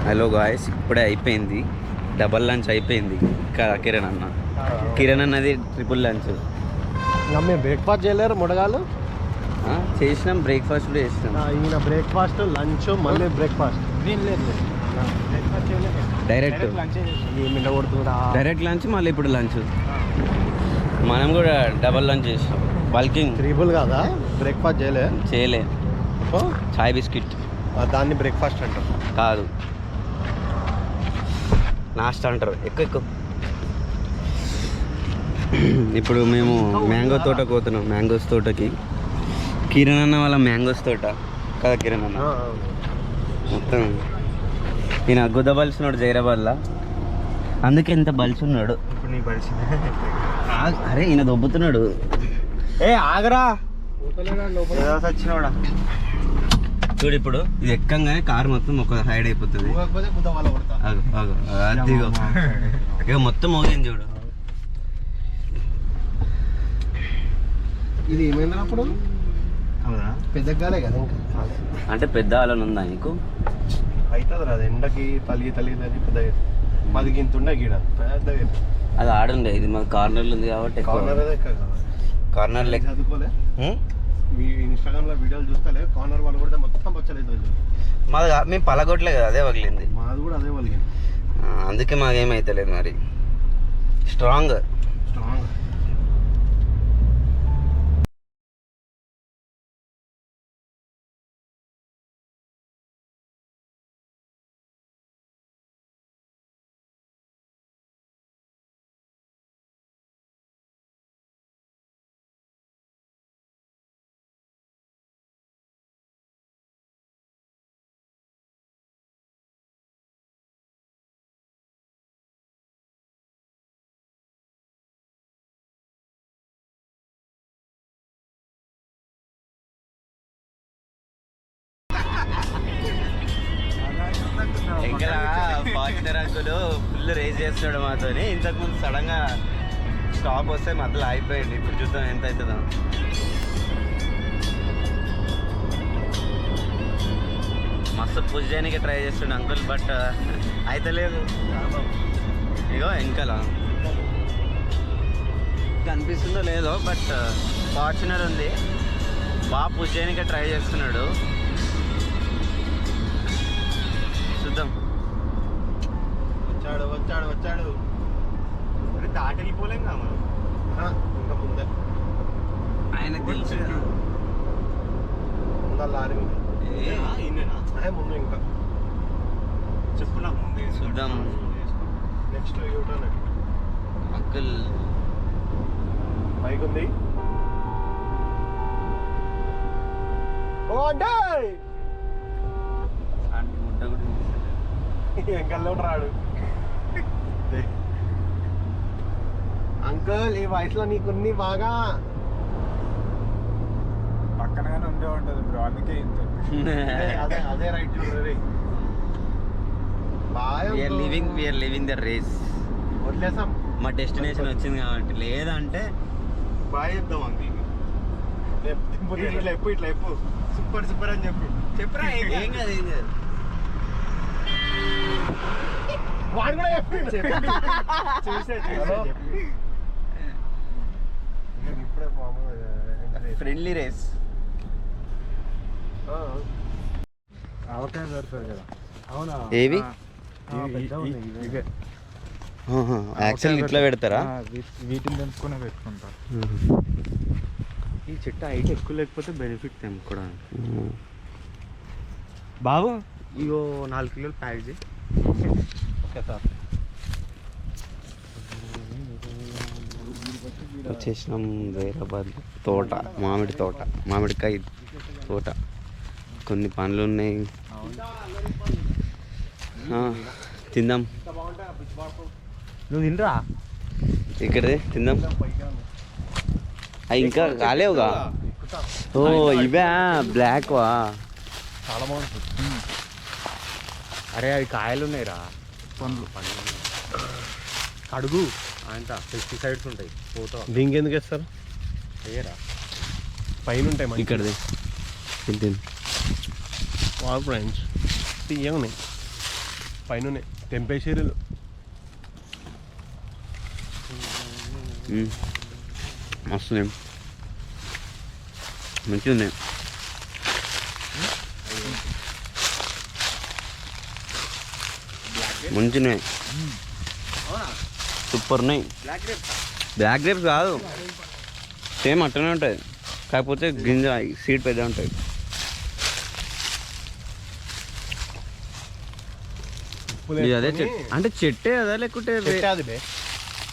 Hello guys, ఇప్పుడే అయిపోయింది double lunch అయిపోయింది. కిరణ్ అన్నది ట్రిపుల్ లంచ్. ఇంకా మేము బ్రేక్ఫాస్ట్ చేయలేరు ముడగాలు చేసినాం, బ్రేక్ఫాస్ట్ కూడా చేసినాం. ఈయన బ్రేక్ఫాస్ట్ లంచ్ మళ్ళీ బ్రేక్ఫాస్ట్ డైరెక్ట్ లంచ్ మళ్ళీ ఇప్పుడు లంచ్. మనం కూడా డబల్ లంచ్ చేసినాం. బల్కింగ్ ట్రిపుల్ కాదా? బ్రేక్ఫాస్ట్ చేయలే చాయ్ బిస్కెట్ దాన్ని బ్రేక్ఫాస్ట్ అంటారు కాదు, నాస్టా అంటారు. ఎక్కువ ఇప్పుడు మేము మ్యాంగో తోటకు పోతున్నాం. మ్యాంగోస్ తోటకి. కిరణ్ అన్న వాళ్ళ మ్యాంగోస్ తోట కదా కిరణ్ అన్న. మొత్తం ఈయన గుద్ద బలిసినాడు జైరాబాద్లా, అందుకే ఇంత బలిచున్నాడు. ఇప్పుడు నీ బలిసి అరే ఈయన దొబ్బుతున్నాడు. ఏ ఆగరా వచ్చినోడా చూడు. ఇప్పుడు ఇది ఎక్కంగానే కారు మొత్తం ఒక సైడ్ అయిపోతుంది. ఇక మొత్తం మోగింది చూడు. ఇది ఏమైంది అప్పుడు? పెద్దగాలే కదా ఇంకా, అంటే పెద్ద ఆలోచన ఉందా నీకు? అవుతుంది రా, అది ఎండకి తలిగి పెద్ద మాది గింత ఉండే గీడ పెద్దగా. అది ఆడుండే, ఇది మాకు కార్నర్లు ఉంది కాబట్టి కార్నర్ లెక్క. చదువుకోలే మీ ఇన్స్టాగ్రామ్లో వీడియోలు చూస్తలే, కార్నర్ వాళ్ళు కూడా మొత్తం పచ్చలేదు. మాది మేము పలగొట్టలే కదా, అదే పగిలింది. మాది కూడా అదే పలిగింది. అందుకే మాకేమైతలేదు మరి. స్ట్రాంగ్ ఇంకా ఫార్చునర్ అంకులు ఫుల్ రేస్ చేస్తున్నాడు మాతోని. ఇంతకుముందు సడన్ గా స్టాప్ వస్తే మధ్యలో అయిపోయింది. ఇప్పుడు చూద్దాం ఎంత అవుతుందో. మస్తు పుష్ చేయడానికి ట్రై చేస్తుండే అంకుల్, బట్ అయితే లేదు. ఇగో వెనకాల కనిపిస్తుందో లేదో, బట్ ఫార్చునర్ ఉంది. బాగా పుష్ చేయడానికి ట్రై చేస్తున్నాడు. చూద్దాం. వచ్చాడు దాటి వెళ్ళిపోలేం కదా మనం. ఇంకా ముందే ఆయనకు తెలుసు లారీ ముందు ఇంకా చెప్పున్నా ముందు. చూద్దాం. నెక్స్ట్ యూటర్న్ అంకుల్ బైక్ ఉంది. ఎంకల్లో రాడు అంకుల్. ఈ వయసులో నీకున్ని బాగా పక్కనగానే ఉండే ఉంటుంది బ్రో, అందుకే ఇంత. అదే రైట్ చూడండి. We are living the race. వదిలేసాం, మా డెస్టినేషన్ వచ్చింది కాబట్టి. లేదంటే బాయ్ చెప్దాం అంకుల్. ఇట్లా ఎప్పు సూపర్ అని చెప్పురా. ఏం కాదు ఏం కాదు. వాడు కూడా ఫ్రెండ్లీ రేస్. అవకాశం దొరుకుతుంది కదా. అవునా? ఏవి యాక్చువల్ ఇట్లా పెడతారా? వీటిని తెంపుకునే పెట్టుకుంటారు. ఈ చెట్టు హైట్ ఎక్కువ లేకపోతే బెనిఫిట్ తెంపుకోవడానికి. బాబు ఇగో 4 కిలోలు ప్యాక్ చేయి. Okay sir. వచ్చేసినాం జైరాబాద్. తోట, మామిడికాయ తోట. కొన్ని పనులు ఉన్నాయి, తిందాం. నువ్వు తినరా? ఇక్కడే తిందాం. అవి ఇంకా కాలేవుగా. ఓ ఇవే బ్లాక్ వా, చాలా బాగుంటుంది. అరే అవి కాయలు ఉన్నాయిరా, పండ్లు కడుగు. అంత పెస్టిసైడ్స్ ఉంటాయి. ఫోటో దీనికి ఎందుకు వేస్తారు? అయ్యారా పైన ఉంటాయి ఇక్కడది. వాల్ ఫ్రెండ్స్ తీయగా ఉన్నాయి. పైన టెంపేచర్లు మస్తు మంచిగా ఉంది. మంచిగా సూపర్ ఉన్నాయి. బ్లాక్ గ్రేప్స్ కాదు, సేమ్ అట్లనే ఉంటుంది, కాకపోతే గింజ సీడ్ పెద్ద ఉంటుంది. ఇది అదే చెట్టు అంటే చెట్టే అదా లేకుంటే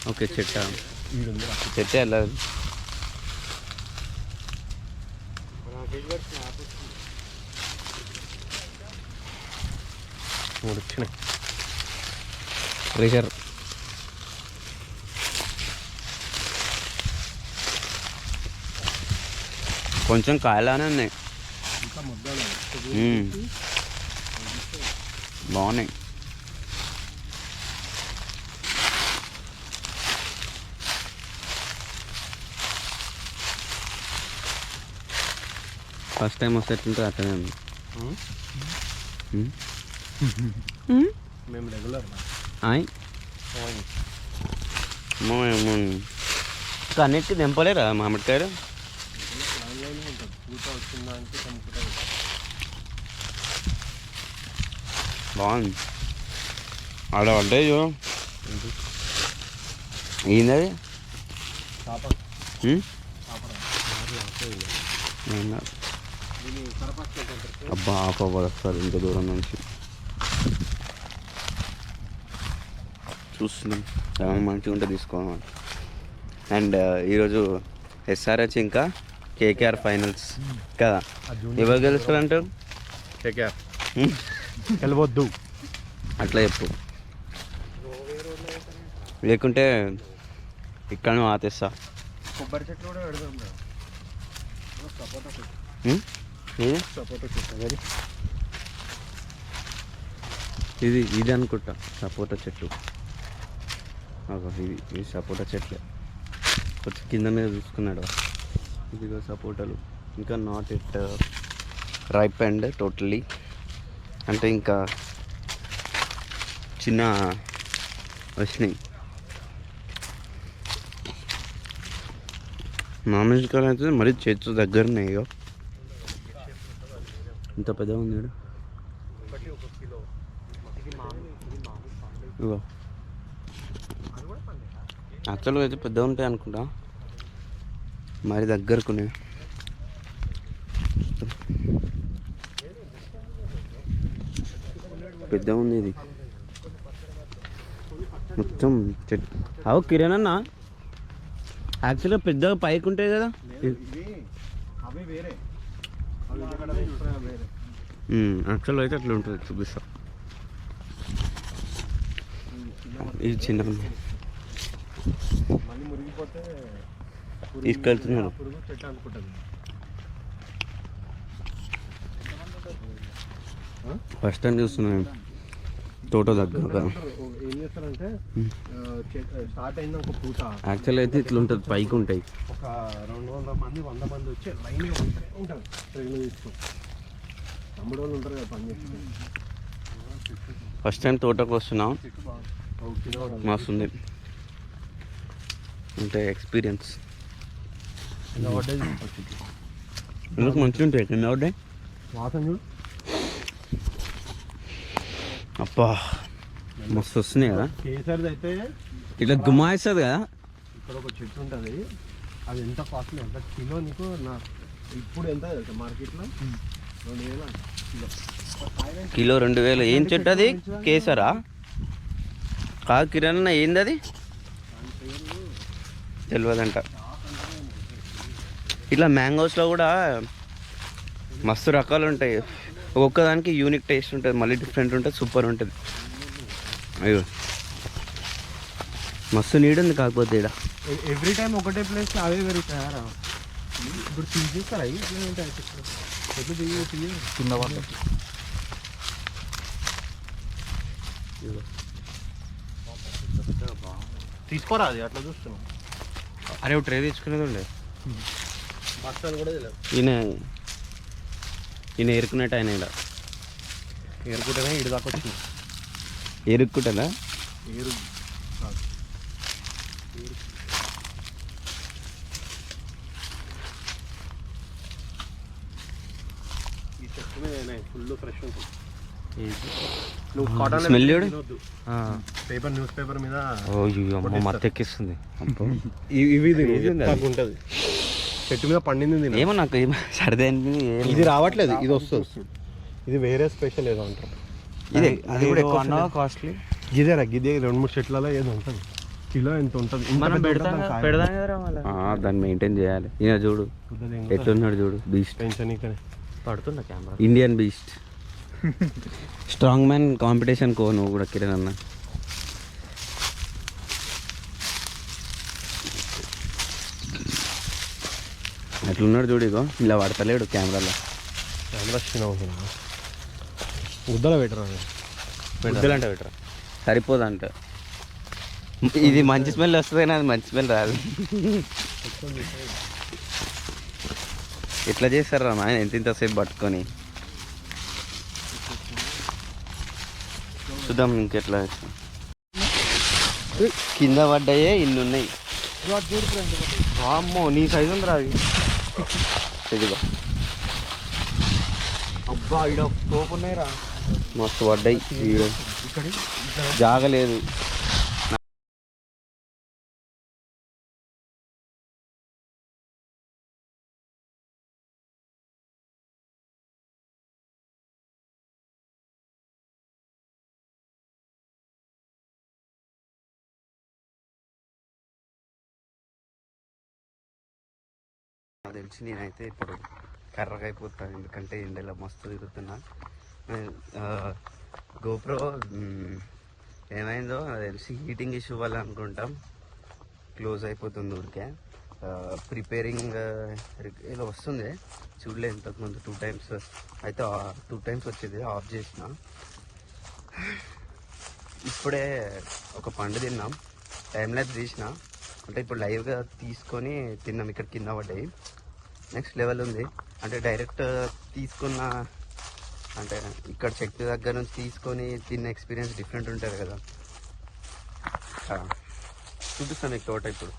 ఓకే చెట్టా? చెట్టే అలా వచ్చినాయి ప్రెషర్. కొంచెం కాయలానే ఉన్నాయి, బాగున్నాయి. ఫస్ట్ టైం వస్తే ఎట్లుంటుంది అట్లనే ఉంది. మేము రెగ్యులర్ ఇంకా అన్నిటికీ దింపలేరా మామిడికాయలు? బాగుంది. ఆడ పడ్డాయి చూ. ఏంది అబ్బా ఆఫ్ అవ్వదు వస్తారు ఇంత దూరం నుంచి చూస్తున్నాం. చాలా మంచిగా ఉంటే తీసుకోవాలి. అండ్ ఈరోజు ఎస్ఆర్హెచ్ ఇంకా కేకేఆర్ ఫైనల్స్ కదా, ఎవరు గెలుస్తారు అంటారు? కేకేఆర్ గెలవద్దు అట్లా చెప్పు, లేకుంటే ఇక్కడ ఆతేస్తా. కొబ్బరి చెట్లు కూడా పెడదాం. ఇది ఇది అనుకుంటా సపోటా చెట్టు. ఇది సపోటా చెట్లే, కొంచెం కింద మీద చూసుకున్నాడు. ఇదిగో సపోటాలు ఇంకా not it ripe and totally, అంటే ఇంకా చిన్న వచ్చినాయి. మామిడికాయలు అయితే మరీ చేతు దగ్గర ఉన్నాయి. ఇంత పెద్దగా ఉంది ఇగో. యాక్చువల్గా అయితే పెద్దగా ఉంటాయి అనుకుంటా, మరి దగ్గరకునే. పెద్దగా ఉంది ఇది మొత్తం చెట్టు. అవు కిరణ్ యాక్చువల్గా పెద్దగా పైకి ఉంటాయి కదా. యాక్చువల్గా అయితే అట్లా ఉంటుంది, చూపిస్తా. ఇది చిన్న తీసుకెళ్తున్నాను. ఫస్ట్ టైం చూస్తున్నాను తోట దగ్గర. ఏం చేస్తారంటే స్టార్ట్ అయిన ఒక పూట యాక్చువల్ అయితే ఇట్లా ఉంటుంది, పైకి ఉంటాయి. ఒక 200 మంది 100 మంది వచ్చి లైన్ ఉంటారు. ట్రైన్లో తీసుకొని తమ్ముడు వాళ్ళు ఉంటారు కదా పని చేస్తారు. ఫస్ట్ టైం తోటకు వస్తున్నాం, మస్తుంది అంటే ఎక్స్పీరియన్స్. ఎందుకు మంచిగా ఉంటాయి కింద పడ్డాయి. వాసన చూడు అబ్బా, మస్తు వస్తున్నాయి కదా. కేసరిది అయితే ఇట్లా గుమాయిస్తుంది కదా. ఇక్కడ ఒక చెట్టు ఉంటుంది, అది ఎంత కాస్ట్లీ ఎంత కిలో నీకు ఇప్పుడు ఎంత తెలుసా మార్కెట్లో? 2000 కిలో 2000. ఏం చెట్టు అది? కేసరా కాదు కిరణ్, ఏంది అది? తెలియదంట. ఇట్లా మ్యాంగోస్లో కూడా మస్తు రకాలు ఉంటాయి, ఒక్కొక్కదానికి యూనిక్ టేస్ట్ ఉంటుంది, మళ్ళీ డిఫరెంట్ ఉంటుంది, సూపర్ ఉంటుంది. అయ్యో మస్తు నీడ్ ఉంది. కాకపోతే ఇక్కడ ఎవ్రీ టైం ఒకటే ప్లేస్ అవే పెరుగుతాయారా? ఇప్పుడు తీసేస్తారా ఇట్లా ఉంటాయి చెట్లు కింద వాళ్ళు తీసుకోరా అది అట్లా చూస్తున్నాం. అరే ఒక ట్రే తెచ్చుకునేది ఉండే. బస్తాలు కూడా తెలియదు. ఈయన ఎరుకున్నట్టు ఆయన ఇక్కడ ఎరుకుంటేనే ఇటు దాకా వచ్చింది. ఎరుక్కుంటానా? ఏరు ఈ చెట్టు మీద ఫుల్ ఫ్రెష్ ఉంటుంది. నువ్వు కాటన్ స్మెల్ చూడు. పేపర్ న్యూస్ పేపర్ మీద అమ్మ మత్తెక్కిస్తుంది. ఇవి ఉంటుంది చెట్టు మీద పండింది. ఏమో నాకు ఏమో సర్ది అనిపింది. ఇది రావట్లేదు, ఇది వస్తుంది. ఇది వేరే స్పెషల్ ఏదో అంటారు. ఇదే అది కూడా ఎక్కువ కాస్ట్లీ. గిదేరా గిదే 2-3 చెట్లలో ఏదో ఉంటుంది. కిలో ఎంత ఉంటుంది. మనం పెడదాం కదా, దాన్ని మెయింటైన్ చేయాలి. ఈయన చూడు ఎట్లున్నాడు చూడు, బీస్ట్. పెన్షన్ ఇక్కడ పడుతున్నా camera. Indian beast, strong man competition కో నువ్వు కూడా కిరణ్ అన్న. ఎట్లున్నాడు చూడు, ఇగో ఇలా పడతలేడు కెమెరాలో. కెమెరా చిన్న అవుతుంది. ముద్దలో పెట్టరా, ముద్దలంటే పెట్టరా, సరిపోదంట. ఇది మంచి స్మెల్ వస్తుంది కానీ అది మంచి స్మెల్ రాదు. ఎట్లా చేస్తారా ఆయన ఇంతసేపు పట్టుకొని? చూద్దాం ఇంకెట్లా. కింద పడ్డాయే ఇన్ని ఉన్నాయి. అమ్మో నీ సైజు ఉంది రాదు. ఇదిగో అబ్బా ఇక్కడ తోపు ఉన్నాయి రా, మస్తు పడ్డాయి. ఇక్కడ జాగలేదు. తెలిసి నేనైతే ఇప్పుడు కర్రగా అయిపోతాను, ఎందుకంటే ఎండలో మస్తు తిరుగుతున్నా. గోప్రో ఏమైందో అది తెలిసి హీటింగ్ ఇష్యూ వల్ల అనుకుంటాం క్లోజ్ అయిపోతుంది ఊరికే. ప్రిపేరింగ్ ఏదో వస్తుంది, చూడలే ఇంతకుముందు 2 times అయితే 2 times వచ్చేది, ఆఫ్ చేసిన. ఇప్పుడే ఒక పండు తిన్నాం, టైం లైఫ్ తీసిన, అంటే ఇప్పుడు లైవ్గా తీసుకొని తిన్నాం. ఇక్కడ కింద పడ్డాయి. నెక్స్ట్ లెవెల్ ఉంది, అంటే డైరెక్ట్ తీసుకున్న, అంటే ఇక్కడ చెట్టు దగ్గర నుంచి తీసుకొని తిన్న ఎక్స్పీరియన్స్ డిఫరెంట్ ఉంటుంది కదా. చూపిస్తాను మీకు తోట ఇప్పుడు.